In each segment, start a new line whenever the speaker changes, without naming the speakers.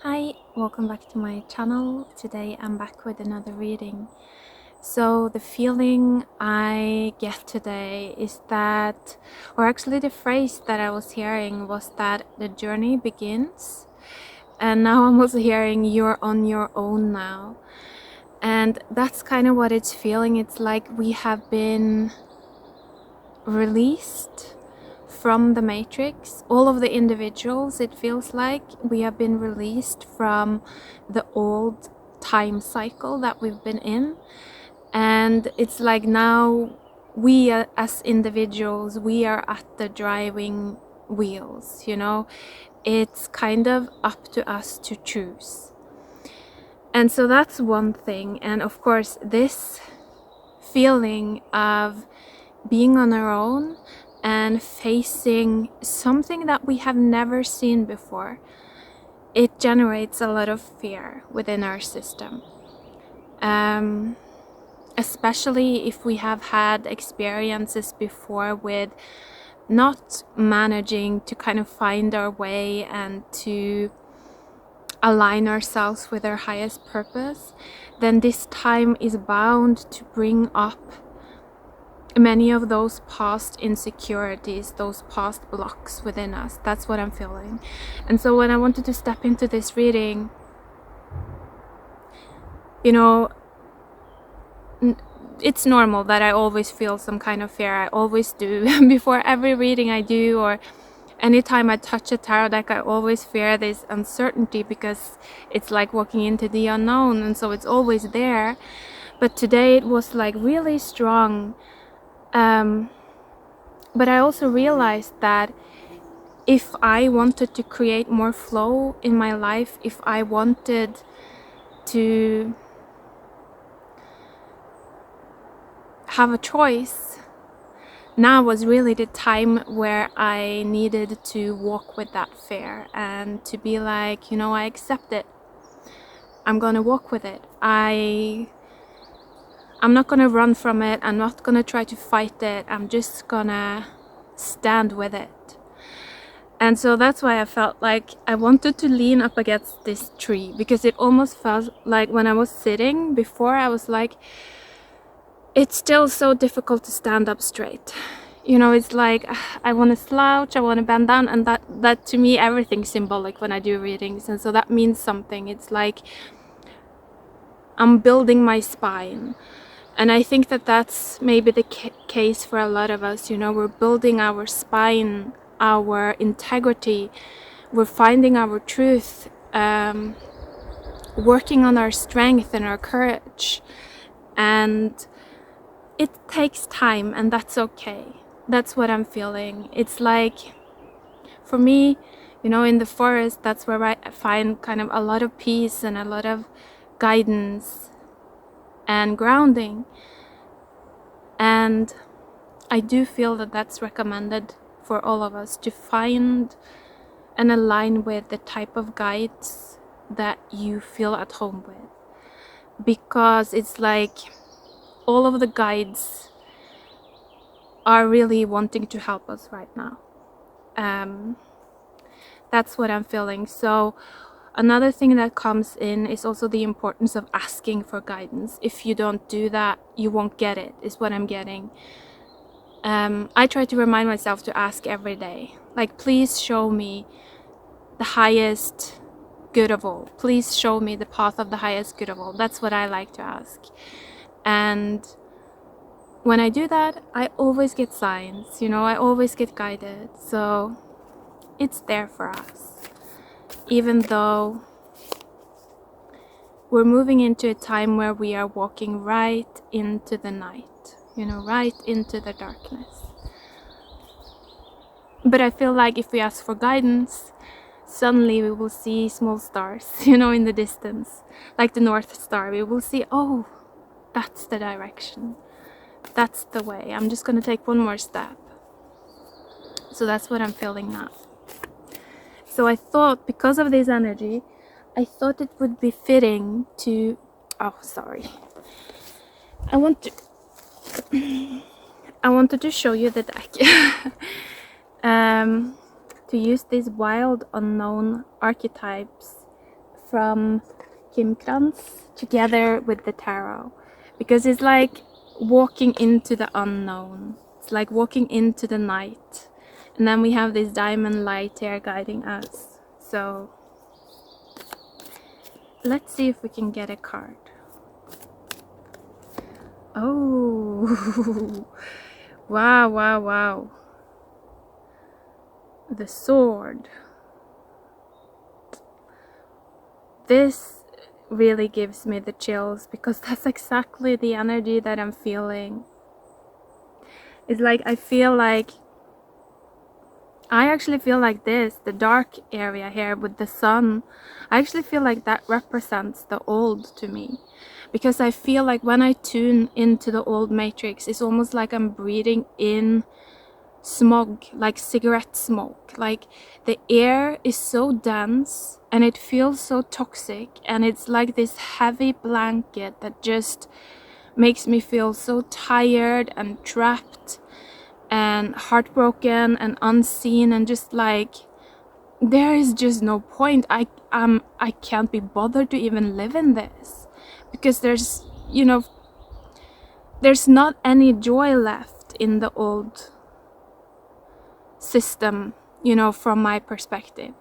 Hi, welcome back to my channel. Today I'm back with another reading. So the feeling I get today is that, or actually the phrase that I was hearing was that the journey begins. And now I'm also hearing you're on your own now. And that's kind of what it's feeling. It's like we have been released from the matrix. All of the individuals, it feels like we have been released from the old time cycle that we've been in, and it's like now we as individuals, we are at the driving wheels, it's kind of up to us to choose. And so that's one thing. And of course, this feeling of being on our own and facing something that we have never seen before, it generates a lot of fear within our system. Especially if we have had experiences before with not managing to kind of find our way and to align ourselves with our highest purpose, then this time is bound to bring up many of those past insecurities, those past blocks within us. That's what I'm feeling. And so when I wanted to step into this reading, it's normal that I always feel some kind of fear. I always do. Before every reading I do, or anytime I touch a tarot deck, I always fear this uncertainty because it's like walking into the unknown, and so it's always there. But today it was like really strong. But I also realized that if I wanted to create more flow in my life, if I wanted to have a choice, now was really the time where I needed to walk with that fear and to be like, I accept it. I'm gonna walk with it. I'm not gonna run from it. I'm not gonna try to fight it. I'm just gonna stand with it. And so that's why I felt like I wanted to lean up against this tree, because it almost felt like when I was sitting before, I was like, it's still so difficult to stand up straight. It's like I want to slouch, I want to bend down, and that to me, everything's symbolic when I do readings. And so that means something. It's like I'm building my spine. And I think that that's maybe the case for a lot of us. We're building our spine, our integrity, we're finding our truth, working on our strength and our courage. And it takes time, and that's okay. That's what I'm feeling. It's like, for me, in the forest, that's where I find kind of a lot of peace and a lot of guidance and grounding. And I do feel that that's recommended for all of us, to find and align with the type of guides that you feel at home with. Because it's like all of the guides are really wanting to help us right now. That's what I'm feeling. So another thing that comes in is also the importance of asking for guidance. If you don't do that, you won't get it, is what I'm getting. I try to remind myself to ask every day, like, please show me the highest good of all. Please show me the path of the highest good of all. That's what I like to ask. And when I do that, I always get signs, I always get guided. So it's there for us. Even though we're moving into a time where we are walking right into the night, right into the darkness. But I feel like if we ask for guidance, suddenly we will see small stars, in the distance, like the North Star. We will see, oh, that's the direction. That's the way. I'm just gonna take one more step. So that's what I'm feeling now. So I thought, because of this energy, I thought it would be fitting to, oh, sorry. I wanted to show you the deck. To use these wild unknown archetypes from Kim Krans together with the tarot, because it's like walking into the unknown. It's like walking into the night. And then we have this diamond light here guiding us. So let's see if we can get a card. Oh, wow, wow, wow. The sword. This really gives me the chills, because that's exactly the energy that I'm feeling. It's like I actually feel like this, the dark area here with the sun, I actually feel like that represents the old to me. Because I feel like when I tune into the old matrix, it's almost like I'm breathing in smog, like cigarette smoke. Like the air is so dense and it feels so toxic, and it's like this heavy blanket that just makes me feel so tired and trapped and heartbroken and unseen, and just like there is just no point. I can't be bothered to even live in this, because there's, you know, there's not any joy left in the old system, you know, from my perspective.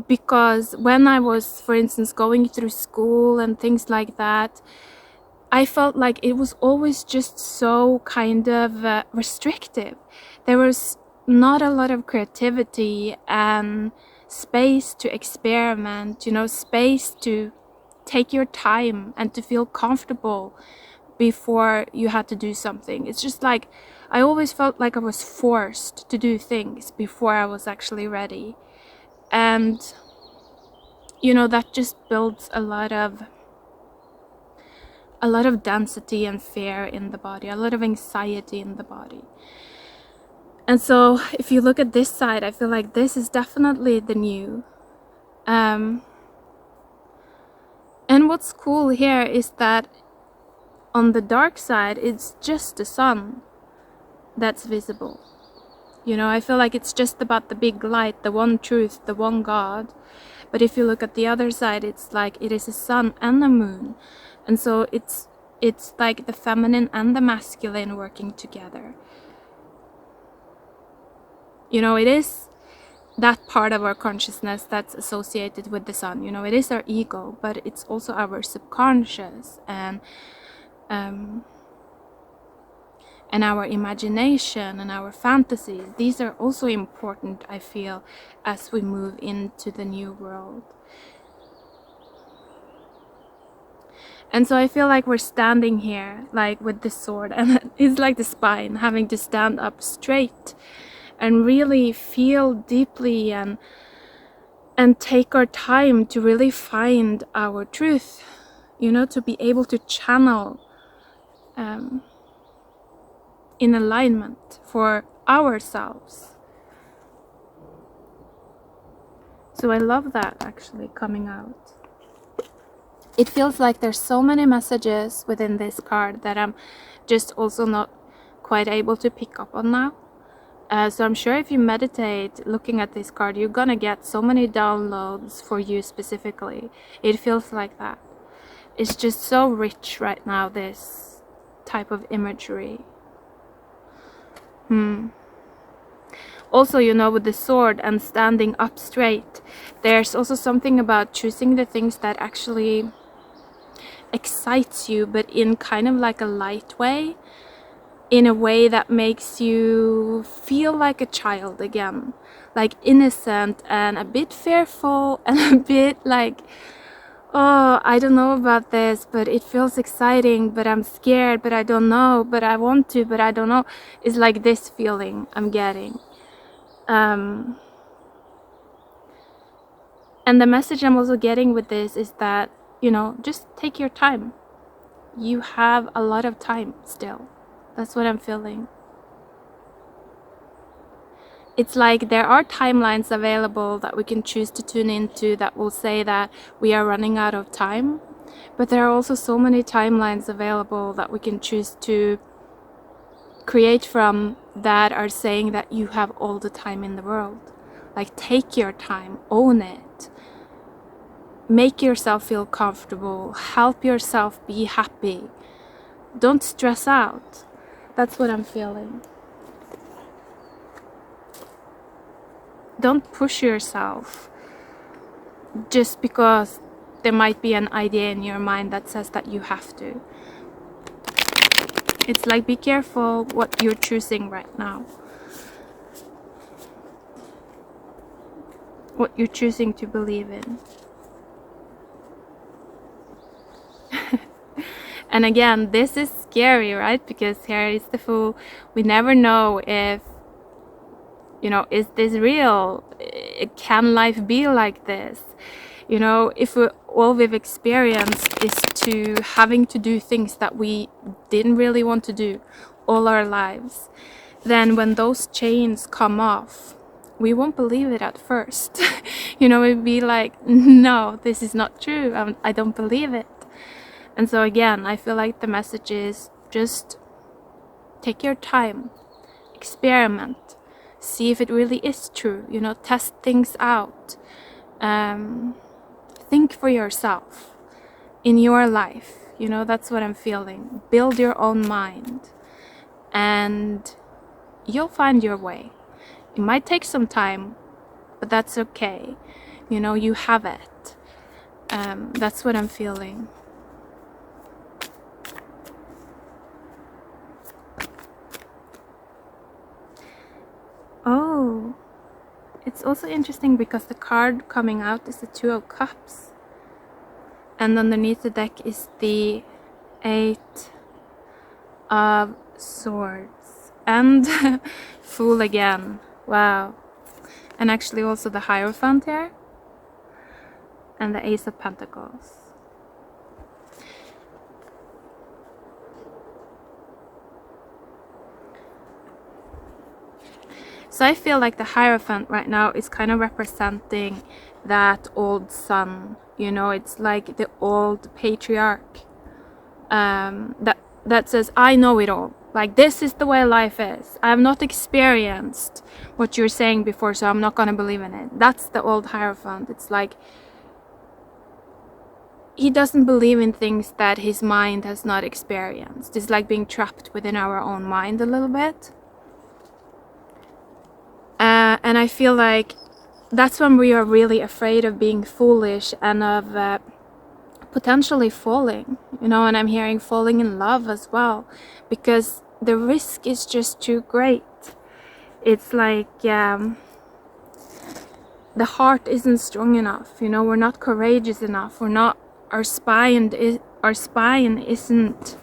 Because when I was, for instance, going through school and things like that, I felt like it was always just so kind of restrictive. There was not a lot of creativity and space to experiment, you know, space to take your time and to feel comfortable before you had to do something. It's just like I always felt like I was forced to do things before I was actually ready. And you know, that just builds a lot of density and fear in the body, a lot of anxiety in the body. And so if you look at this side, I feel like this is definitely the new. And what's cool here is that on the dark side, it's just the sun that's visible. You know, I feel like it's just about the big light, the one truth, the one God. But if you look at the other side, it's like it is a sun and a moon. And so it's like the feminine and the masculine working together. You know, it is that part of our consciousness that's associated with the sun. You know, it is our ego, but it's also our subconscious and our imagination and our fantasies. These are also important, I feel, as we move into the new world. And so I feel like we're standing here, like with the sword, and it's like the spine, having to stand up straight and really feel deeply and take our time to really find our truth, you know, to be able to channel in alignment for ourselves. So I love that actually coming out. It feels like there's so many messages within this card that I'm just also not quite able to pick up on now. So I'm sure if you meditate looking at this card, you're gonna get so many downloads for you specifically. It feels like that. It's just so rich right now, this type of imagery. Also, you know, with the sword and standing up straight, there's also something about choosing the things that actually excites you, but in kind of like a light way, in a way that makes you feel like a child again, like innocent and a bit fearful and a bit like, oh, I don't know about this, but it feels exciting, but I'm scared, but I don't know, but I want to, but I don't know. It's like this feeling I'm getting. And the message I'm also getting with this is that, you know, just take your time. You have a lot of time still. That's what I'm feeling. It's like there are timelines available that we can choose to tune into that will say that we are running out of time. But there are also so many timelines available that we can choose to create from that are saying that you have all the time in the world. Like, take your time, own it. make yourself feel comfortable, help yourself be happy. Don't stress out. That's what I'm feeling. Don't push yourself just because there might be an idea in your mind that says that you have to. It's like, be careful what you're choosing right now. What you're choosing to believe in. And again, this is scary, right? Because here is the Fool. We never know if, you know, is this real? Can life be like this? You know, if all we've experienced is to having to do things that we didn't really want to do all our lives, then when those chains come off, we won't believe it at first. You know, we'd be like, no, this is not true. I don't believe it. And so again, I feel like the message is just take your time, experiment, see if it really is true, you know, test things out. Think for yourself in your life, you know, that's what I'm feeling. Build your own mind and you'll find your way. It might take some time, but that's okay. You know, you have it. That's what I'm feeling. Oh, it's also interesting because the card coming out is the Two of Cups. And underneath the deck is the Eight of Swords. And Fool again. Wow. And actually also the Hierophant here. And the Ace of Pentacles. So I feel like the Hierophant right now is kind of representing that old sun. You know, it's like the old patriarch that says, I know it all. Like, this is the way life is. I have not experienced what you're saying before, so I'm not going to believe in it. That's the old Hierophant. It's like, he doesn't believe in things that his mind has not experienced. It's like being trapped within our own mind a little bit. And I feel like that's when we are really afraid of being foolish and of potentially falling, you know, and I'm hearing falling in love as well, because the risk is just too great. It's like the heart isn't strong enough, you know, we're not courageous enough, we're not, our spine isn't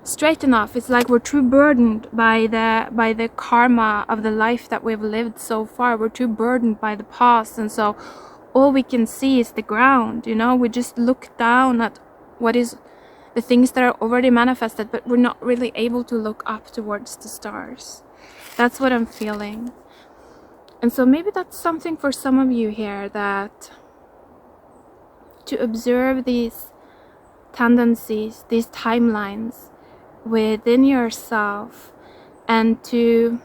straight enough. It's like we're too burdened by the karma of the life that we've lived so far. We're too burdened by the past, and so all we can see is the ground, you know. We just look down at what is the things that are already manifested, but we're not really able to look up towards the stars. That's what I'm feeling. And so maybe that's something for some of you here, that to observe these tendencies, these timelines within yourself, and to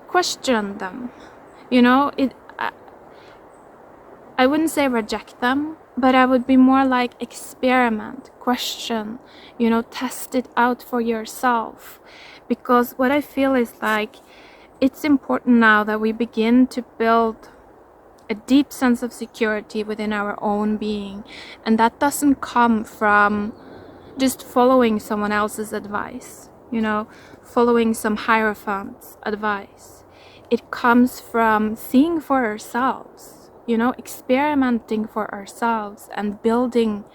question them. You know, I wouldn't say reject them, but I would be more like experiment, question, you know, test it out for yourself. Because what I feel is like, it's important now that we begin to build a deep sense of security within our own being. And that doesn't come from just following someone else's advice, you know, following some Hierophant's advice. It comes from seeing for ourselves, you know, experimenting for ourselves and building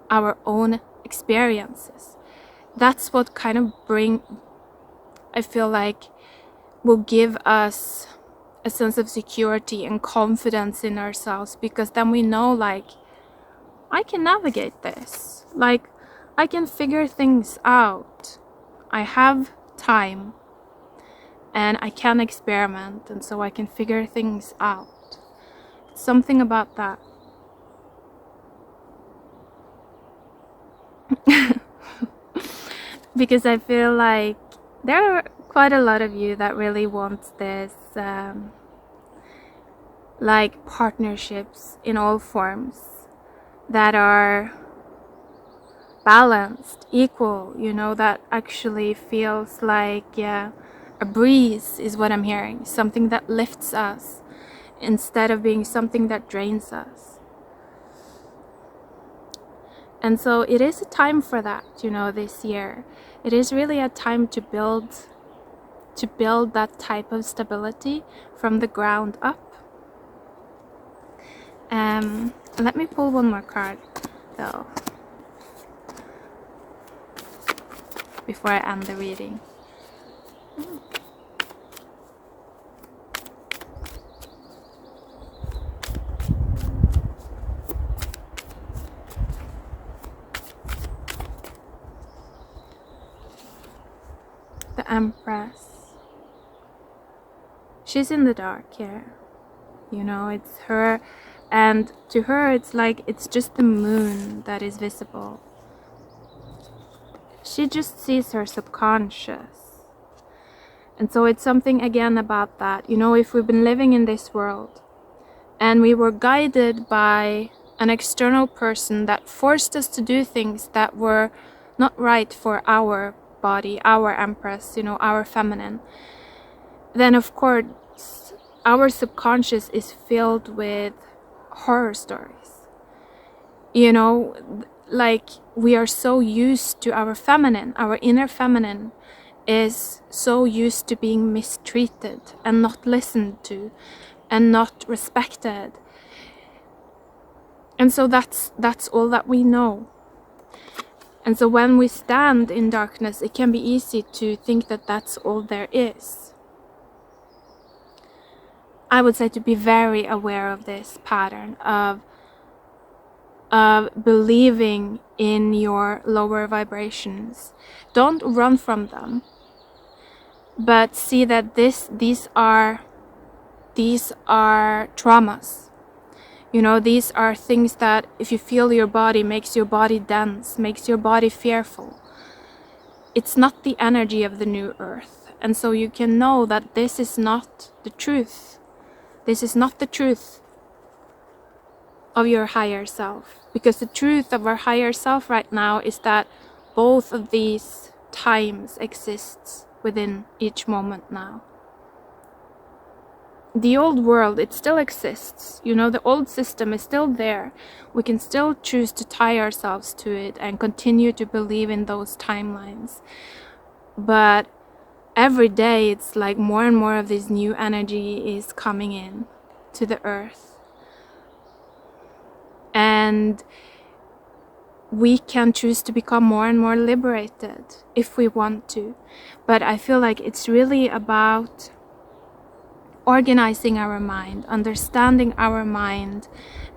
our own experiences. That's what kind of I feel like, will give us a sense of security and confidence in ourselves, because then we know, like, I can navigate this. Like, I can figure things out. I have time and I can experiment, and so I can figure things out. Something about that. Because I feel like there are quite a lot of you that really want this like partnerships in all forms that are balanced, equal, you know, that actually feels like a breeze is what I'm hearing, something that lifts us instead of being something that drains us. And so it is a time for that, you know, this year. It is really a time to build that type of stability from the ground up. Let me pull one more card though before I end the reading. The Empress. She's in the dark here. You know, it's her, and to her it's like it's just the moon that is visible. She just sees her subconscious. And so it's something again about that. You know, if we've been living in this world and we were guided by an external person that forced us to do things that were not right for our body, our Empress, you know, our feminine, then of course our subconscious is filled with horror stories. You know, like we are so used to our feminine, our inner feminine is so used to being mistreated and not listened to and not respected. And so that's all that we know. And so when we stand in darkness, it can be easy to think that that's all there is. I would say to be very aware of this pattern of believing in your lower vibrations. Don't run from them, but see that these are traumas. You know, these are things that if you feel your body, makes your body dense, makes your body fearful. It's not the energy of the new earth. And so you can know that this is not the truth. This is not the truth of your higher self. Because the truth of our higher self right now is that both of these times exists within each moment now. The old world, it still exists. You know, the old system is still there. We can still choose to tie ourselves to it and continue to believe in those timelines. But every day it's like more and more of this new energy is coming in to the earth. And we can choose to become more and more liberated if we want to. But I feel like it's really about organizing our mind, understanding our mind,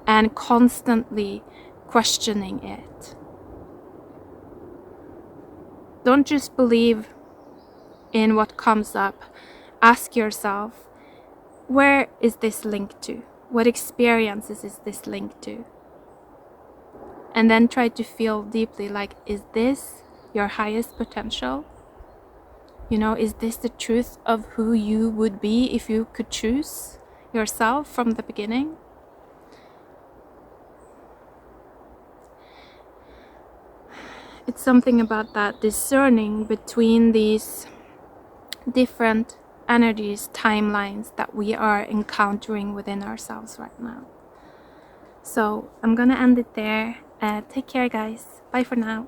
and constantly questioning it. Don't just believe in what comes up. Ask yourself, where is this linked to? What experiences is this linked to? And then try to feel deeply like, is this your highest potential? You know, is this the truth of who you would be if you could choose yourself from the beginning? It's something about that discerning between these different energies, timelines that we are encountering within ourselves right now. So I'm gonna end it there. Take care, guys. Bye for now.